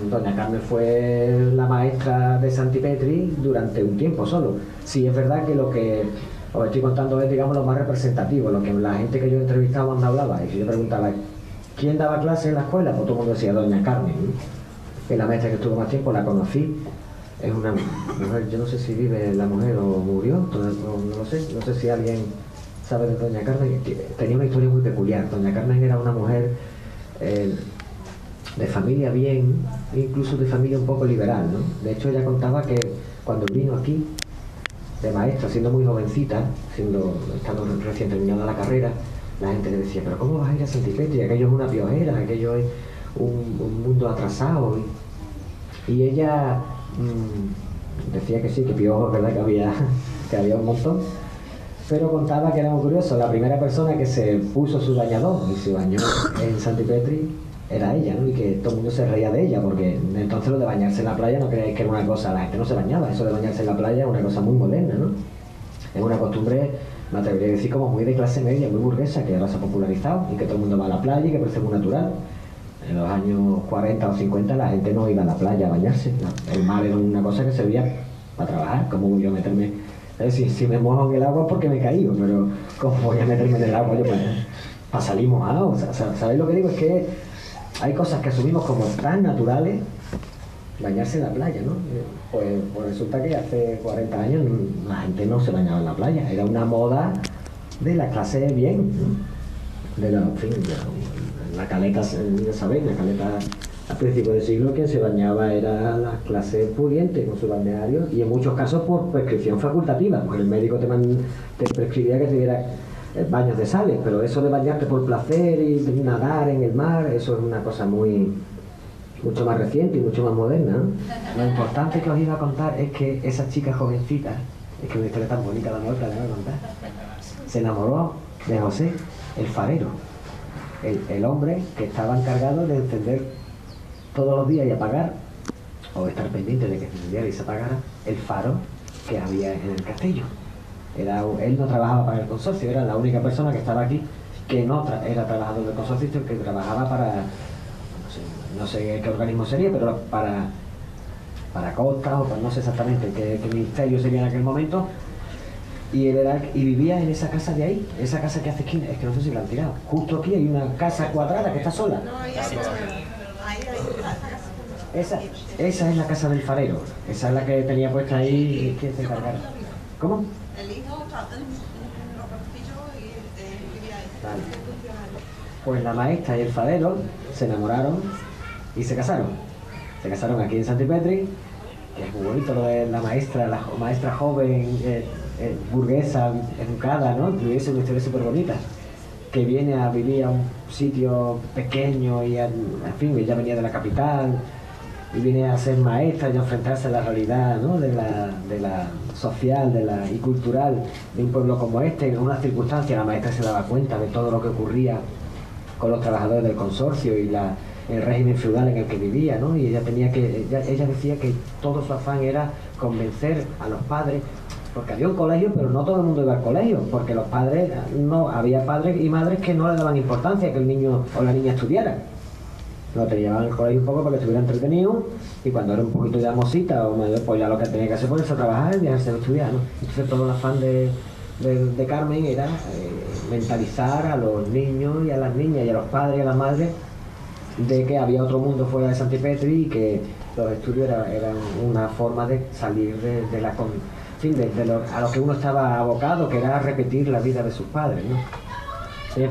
Doña Carmen fue la maestra de Santipetri durante un tiempo solo. Sí, es verdad que lo que os estoy contando es, digamos, lo más representativo, lo que la gente que yo entrevistaba cuando hablaba, y si yo preguntaba quién daba clase en la escuela, pues todo el mundo decía Doña Carmen, ¿no? Que es la maestra que estuvo más tiempo, la conocí. Es una mujer, yo no sé si vive la mujer o murió, no lo sé, no sé si alguien sabe de Doña Carmen. Tenía una historia muy peculiar. Doña Carmen era una mujer de familia bien, incluso de familia un poco liberal, ¿no? De hecho, ella contaba que cuando vino aquí de maestra, siendo muy jovencita, estando recién terminada la carrera, la gente le decía, pero ¿cómo vas a ir a Santipetri? Aquello es una piojera, aquello es un mundo atrasado. Y ella decía que sí, que piojos, ¿verdad? Que había un montón. Pero contaba que era muy curioso, la primera persona que se puso su bañador y se bañó en Santipetri era ella, ¿no? Y que todo el mundo se reía de ella, porque entonces lo de bañarse en la playa no creéis que era una cosa, la gente no se bañaba, eso de bañarse en la playa es una cosa muy moderna, ¿no? Es una costumbre, me atrevería a decir, como muy de clase media, muy burguesa, que ahora se ha popularizado y que todo el mundo va a la playa y que parece muy natural. En los años 40 o 50 la gente no iba a la playa a bañarse, ¿no? El mar era una cosa que servía para trabajar, como yo meterme, si me mojo en el agua porque me he caído, pero ¿cómo voy a meterme en el agua yo para salir mojado? O sea, ¿sabéis lo que digo? Es que hay cosas que asumimos como tan naturales, bañarse en la playa, ¿no? Pues resulta que hace 40 años la gente no se bañaba en la playa, era una moda de la clase bien, ¿no? En fin, la caleta, ya sabéis, la caleta a principios del siglo quien se bañaba era la clase pudiente con su balneario, y en muchos casos por prescripción facultativa, porque el médico te prescribía que te diera baños de sales, pero eso de bañarte por placer y nadar en el mar, eso es una cosa mucho más reciente y mucho más moderna, ¿no? Lo importante que os iba a contar es que esa chica jovencita, es que una historia tan bonita la nuestra, la voy a contar, se enamoró de José, el farero, el hombre que estaba encargado de encender todos los días y apagar, o estar pendiente de que se encendiera y se apagara, el faro que había en el castillo. Él no trabajaba para el consorcio, era la única persona que estaba aquí que no era trabajador del consorcio, que trabajaba para, no sé qué organismo sería, pero para Costa, o para, no sé exactamente qué ministerio sería en aquel momento. Y él vivía en esa casa de ahí, esa casa que hace esquina, es que no sé si la han tirado. Justo aquí hay una casa cuadrada que está sola. Esa es la casa del farero, esa es la que tenía puesta ahí y que se encargara. ¿Cómo? El hijo está en los castillos y vivía ahí. Vale. Pues la maestra y el farero se enamoraron y se casaron. Se casaron aquí en Santipetri, que es muy bonito lo de la maestra joven, burguesa, educada, ¿no? Es una historia súper bonita, que viene a vivir a un sitio pequeño y, en fin, ella venía de la capital y viene a ser maestra y a enfrentarse a la realidad, ¿no? de la social y cultural de un pueblo como este. En unas circunstancias la maestra se daba cuenta de todo lo que ocurría con los trabajadores del consorcio y el régimen feudal en el que vivía, ¿no? Y ella decía que todo su afán era convencer a los padres, porque había un colegio, pero no todo el mundo iba al colegio, porque los padres, no, había padres y madres que no le daban importancia a que el niño o la niña estudiara. Te llevaban al colegio un poco para que estuviera entretenido, y cuando era un poquito ya mosita o mayor, pues ya lo que tenía que hacer fue irse a trabajar y dejarse de estudiar, ¿no? Entonces todo el afán de Carmen era mentalizar a los niños y a las niñas y a los padres y a las madres de que había otro mundo fuera de Santipetri y que los estudios eran una forma de salir de la... En fin, a lo que uno estaba abocado, que era repetir la vida de sus padres, ¿no?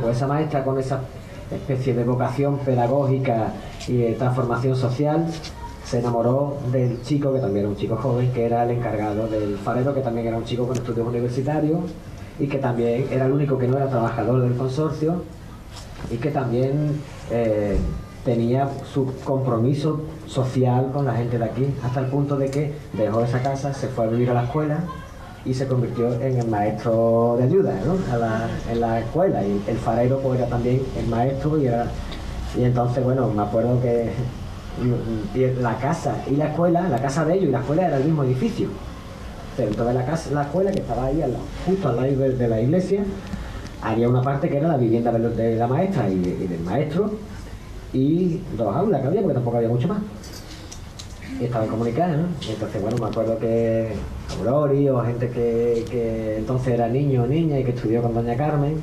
Pues esa maestra, con esa especie de vocación pedagógica y de transformación social, se enamoró del chico, que también era un chico joven, que era el encargado del farero, que también era un chico con estudios universitarios y que también era el único que no era trabajador del consorcio y que también tenía su compromiso social con la gente de aquí, hasta el punto de que dejó esa casa, se fue a vivir a la escuela y se convirtió en el maestro de ayuda, ¿no? En la escuela, y el farero pues era también el maestro, y entonces, bueno, me acuerdo que la casa y la escuela, la casa de ellos y la escuela era el mismo edificio. Dentro de la escuela, que estaba ahí justo al lado de la iglesia, había una parte que era la vivienda de la maestra y del maestro, y 2 aulas que había, porque tampoco había mucho más. Y estaban comunicadas, ¿no? Y entonces, bueno, me acuerdo que Aurori o gente que entonces era niño o niña y que estudió con doña Carmen,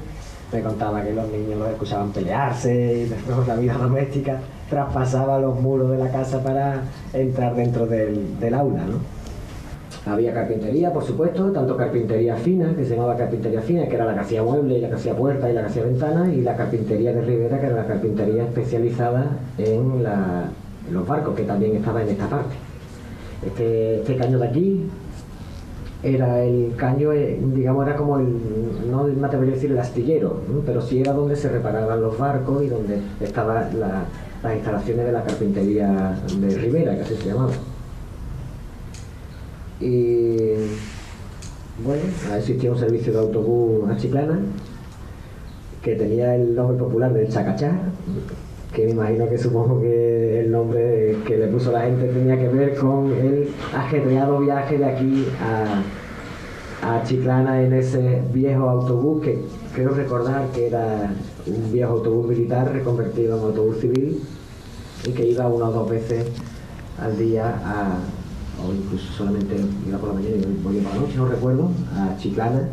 me contaba que los niños los escuchaban pelearse y después la vida doméstica traspasaba los muros de la casa para entrar dentro del aula, ¿no? Había carpintería, por supuesto, tanto carpintería fina, que se llamaba carpintería fina, que era la que hacía muebles y la que hacía puertas y la que hacía ventanas, y la carpintería de Ribera, que era la carpintería especializada en los barcos, que también estaba en esta parte. Este caño de aquí era el caño, digamos, era como no me atrevería a decir el astillero, ¿no? Pero sí era donde se reparaban los barcos y donde estaban las instalaciones de la carpintería de Ribera, que así se llamaba. Y bueno, existía un servicio de autobús a Chiclana que tenía el nombre popular del Chacachá, que me imagino que supongo que el nombre que le puso la gente tenía que ver con el ajetreado viaje de aquí a Chiclana en ese viejo autobús, que creo recordar que era un viejo autobús militar reconvertido en autobús civil y que iba 1 o 2 veces al día o incluso solamente iba por la mañana y volvía por la noche, no recuerdo, a Chiclana,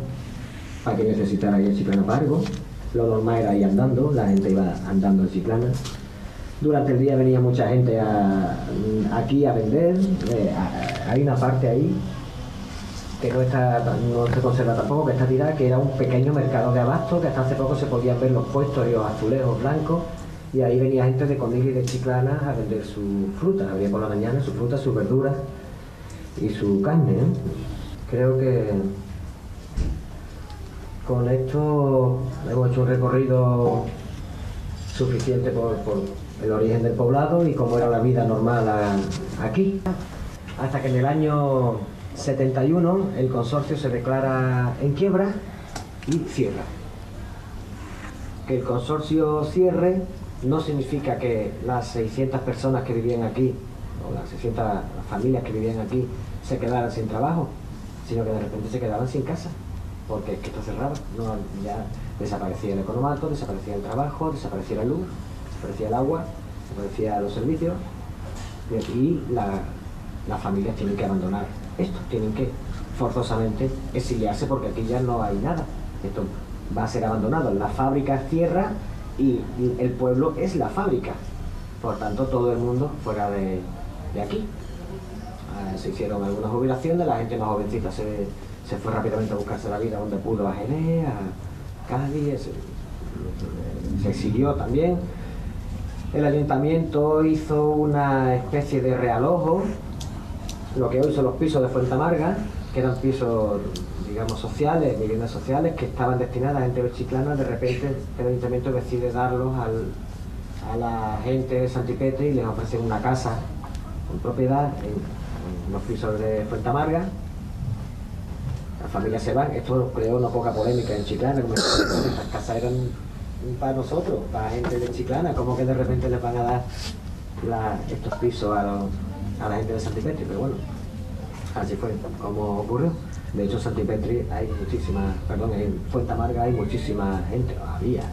para que necesitara ir a Chiclana para algo. Lo normal era ir andando, la gente iba andando en Chiclana. Durante el día venía mucha gente aquí a vender. Hay una parte ahí que no se conserva tampoco, que está tirada, que era un pequeño mercado de abasto, que hasta hace poco se podían ver los puestos y los azulejos blancos, y ahí venía gente de Conil y de Chiclana a vender su fruta. Abría por la mañana su fruta, sus verduras y su carne, ¿eh? Creo que con esto hemos hecho un recorrido suficiente por el origen del poblado y cómo era la vida normal aquí. Hasta que en el año 71 el consorcio se declara en quiebra y cierra. Que el consorcio cierre no significa que las 600 personas que vivían aquí, o las 600 familias que vivían aquí, se quedaran sin trabajo, sino que de repente se quedaban sin casa, porque es que esto cerraba, ya desaparecía el economato, desaparecía el trabajo, desaparecía la luz, desaparecía el agua, desaparecían los servicios, y las familias tienen que abandonar esto, tienen que forzosamente exiliarse, porque aquí ya no hay nada, esto va a ser abandonado, la fábrica cierra y el pueblo es la fábrica, por tanto todo el mundo fuera de aquí. Se hicieron algunas jubilaciones, la gente más jovencita se fue rápidamente a buscarse la vida donde pudo, a Jerez, a Cádiz, se exilió también. El ayuntamiento hizo una especie de realojo, lo que hoy son los pisos de Fuentamarga, que eran pisos, digamos, sociales, viviendas sociales, que estaban destinadas a gente de Chiclana. De repente el ayuntamiento decide darlos a la gente de Santipetri y les ofrece una casa con propiedad en los pisos de Fuentamarga. Las familias se van, esto creó una poca polémica en Chiclana, como estas casas eran para nosotros, para gente de Chiclana, como que de repente les van a dar estos pisos a la gente de Santipetri, pero bueno, así fue como ocurrió. De hecho, en Santipetri hay en Fuentamarga hay muchísima gente, había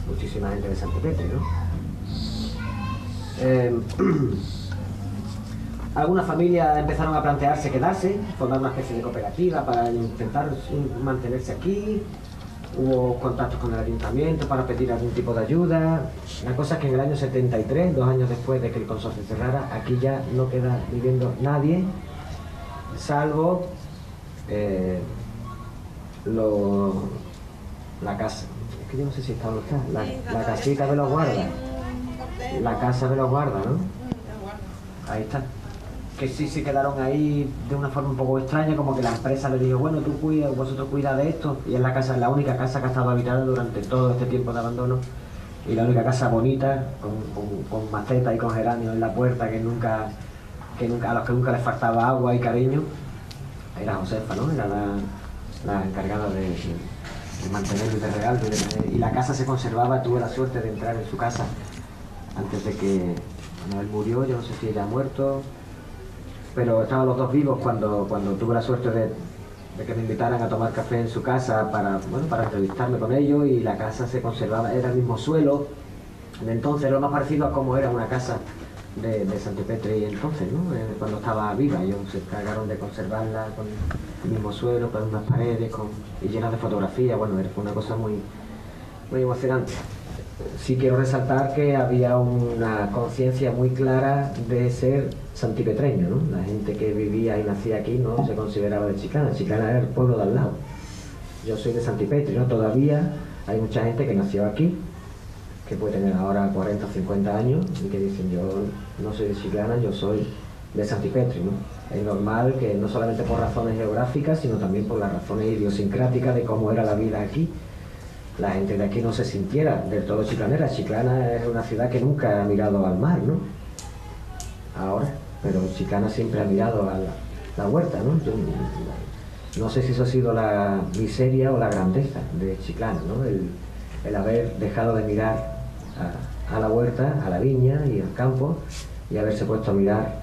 muchísima gente de Santipetri, ¿no? Algunas familias empezaron a plantearse quedarse, formar una especie de cooperativa para intentar mantenerse aquí. Hubo contactos con el ayuntamiento para pedir algún tipo de ayuda. La cosa es que en el año 73, 2 años después de que el consorcio cerrara, aquí ya no queda viviendo nadie, salvo la casa. Es que yo no sé si está donde está. La casita de los guardas. La casa de los guardas, ¿no? Ahí está. Que sí se quedaron ahí de una forma un poco extraña, como que la empresa le dijo, bueno, vosotros cuida de esto, y es la única casa que ha estado habitada durante todo este tiempo de abandono, y la única casa bonita, con maceta y con geranio en la puerta, a los que nunca les faltaba agua y cariño, era Josefa, ¿no? Era la encargada de mantenerlo y de regalarlo, y la casa se conservaba. Tuve la suerte de entrar en su casa antes de que él murió, yo no sé si ella ha muerto, pero estaban los dos vivos cuando tuve la suerte de que me invitaran a tomar café en su casa para entrevistarme con ellos, y la casa se conservaba, era el mismo suelo, entonces, lo más parecido a cómo era una casa de Santipetri entonces, ¿no? Cuando estaba viva. Ellos se encargaron de conservarla con el mismo suelo, con unas paredes y llenas de fotografías. Bueno, fue una cosa muy, muy emocionante. Sí quiero resaltar que había una conciencia muy clara de ser santipetreño, ¿no? La gente que vivía y nacía aquí no se consideraba de Chiclana. Chiclana era el pueblo de al lado. Yo soy de Santipetri, ¿no? Todavía hay mucha gente que nació aquí, que puede tener ahora 40 o 50 años y que dicen: yo no soy de Chiclana, yo soy de Santipetri, ¿no? Es normal que no solamente por razones geográficas, sino también por las razones idiosincráticas de cómo era la vida aquí, la gente de aquí no se sintiera del todo chiclanera. Chiclana es una ciudad que nunca ha mirado al mar, ¿no? Ahora, pero Chiclana siempre ha mirado a la huerta, ¿no? Yo no sé si eso ha sido la miseria o la grandeza de Chiclana, ¿no? El haber dejado de mirar a la huerta, a la viña y al campo, y haberse puesto a mirar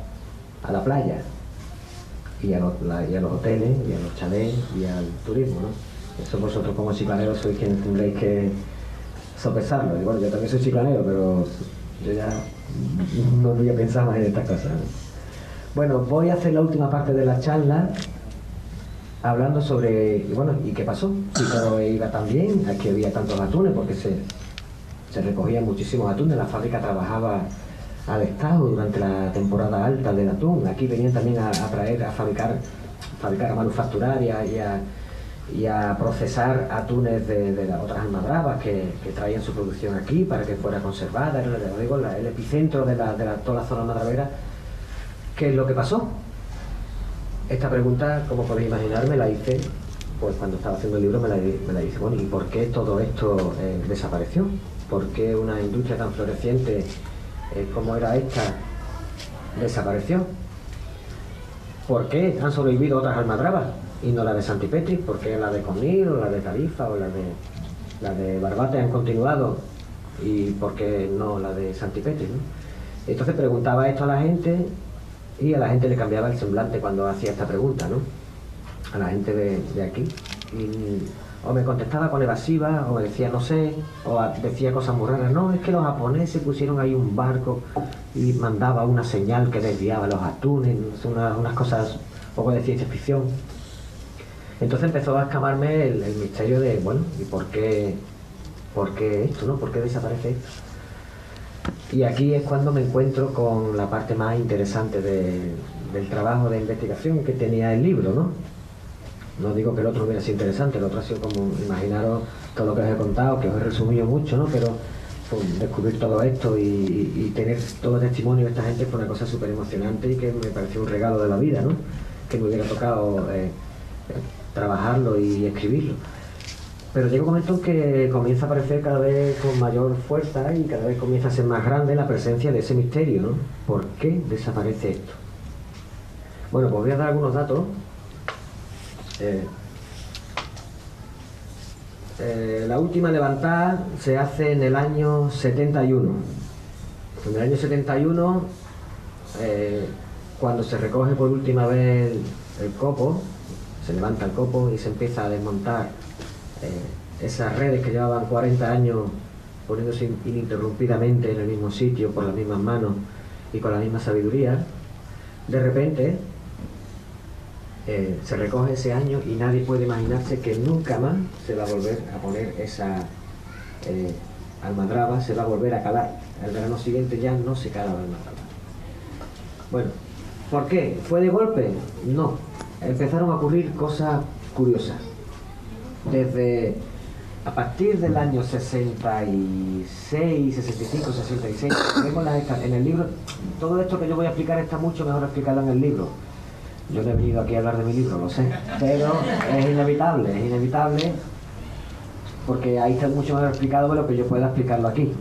a la playa y a los hoteles y a los chalés y al turismo, ¿no? Eso vosotros como chiclaneros sois quienes tendréis que sopesarlo. Y bueno, yo también soy chiclanero, pero yo ya no voy a pensar más en estas cosas, ¿no? Bueno, voy a hacer la última parte de la charla hablando sobre, bueno, ¿y qué pasó? Si todo iba tan bien, aquí había tantos atunes, porque se recogían muchísimos atunes, la fábrica trabajaba al estado durante la temporada alta del atún. Aquí venían también a fabricar, a manufacturar y a procesar atunes de las otras almadrabas que traían su producción aquí para que fuera conservada. Era el epicentro de toda la zona almadravera. ¿Qué es lo que pasó? Esta pregunta, como podéis imaginar, me la hice pues cuando estaba haciendo el libro. Me la hice, bueno, ¿y por qué todo esto desapareció? ¿Por qué una industria tan floreciente como era esta desapareció? ¿Por qué han sobrevivido otras almadrabas y no la de Santipetri? ¿Por qué la de Conil o la de Tarifa o la de Barbate han continuado y por qué no la de Santipetri, ¿no? Entonces preguntaba esto a la gente, y a la gente le cambiaba el semblante cuando hacía esta pregunta, ¿no? A la gente de aquí. Y o me contestaba con evasiva, o me decía no sé, o decía cosas muy raras. No, es que los japoneses pusieron ahí un barco y mandaba una señal que desviaba los atunes, unas cosas un poco de ciencia ficción. Entonces empezó a escamarme el misterio de, bueno, ¿y por qué esto, no? ¿Por qué desaparece esto? Y aquí es cuando me encuentro con la parte más interesante del trabajo de investigación que tenía el libro, ¿no? No digo que el otro hubiera sido interesante, el otro ha sido como, imaginaros todo lo que os he contado, que os he resumido mucho, ¿no? Pero pues, descubrir todo esto y tener todo el testimonio de esta gente fue una cosa súper emocionante y que me pareció un regalo de la vida, ¿no? Que me hubiera tocado trabajarlo y escribirlo. Pero llega un momento en que comienza a aparecer cada vez con mayor fuerza y cada vez comienza a ser más grande la presencia de ese misterio, ¿no? ¿Por qué desaparece esto? Bueno, pues voy a dar algunos datos. La última levantada se hace en el año 71. En el año 71, cuando se recoge por última vez el copo, se levanta el copo y se empieza a desmontar esas redes que llevaban 40 años poniéndose ininterrumpidamente en el mismo sitio, por las mismas manos y con la misma sabiduría. De repente se recoge ese año y nadie puede imaginarse que nunca más se va a volver a poner esa almadraba, se va a volver a calar. El verano siguiente ya no se cala la almadraba. Bueno, ¿por qué? ¿Fue de golpe? No. Empezaron a ocurrir cosas curiosas. Desde a partir del año 66, 65, 66, vemos en el libro, todo esto que yo voy a explicar está mucho mejor explicarlo en el libro. Yo no he venido aquí a hablar de mi libro, lo sé, pero es inevitable, porque ahí está mucho mejor explicado de lo que yo pueda explicarlo aquí, ¿eh?